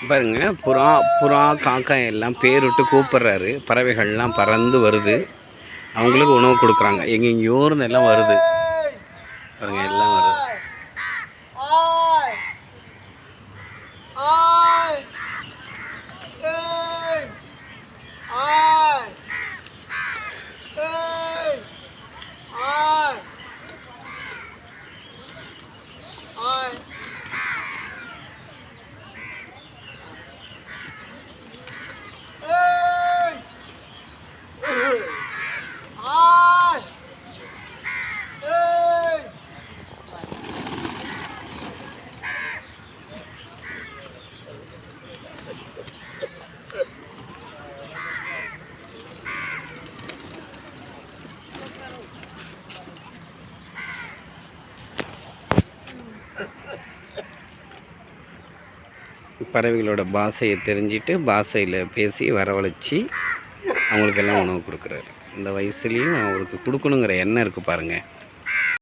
பாருங்க, புறா புறா காக்காய் எல்லாம் பேரிட்டு கூப்பிடுறாரு. பறவைகள்லாம் பறந்து வருது. அவங்களுக்கு உணவு கொடுக்குறாங்க. எங்கெங்கேயோ இருந்து எல்லாம் வருது. பாருங்க, எல்லாம் வருது. பறவைகளோட பாஷையை தெரிஞ்சுட்டு பாஷையில் பேசி வரவழைச்சி அவங்களுக்கெல்லாம் உணவு கொடுக்குறாரு. இந்த வயசுலேயும் அவருக்கு கொடுக்கணுங்கிற எண்ணம் இருக்குது பாருங்கள்.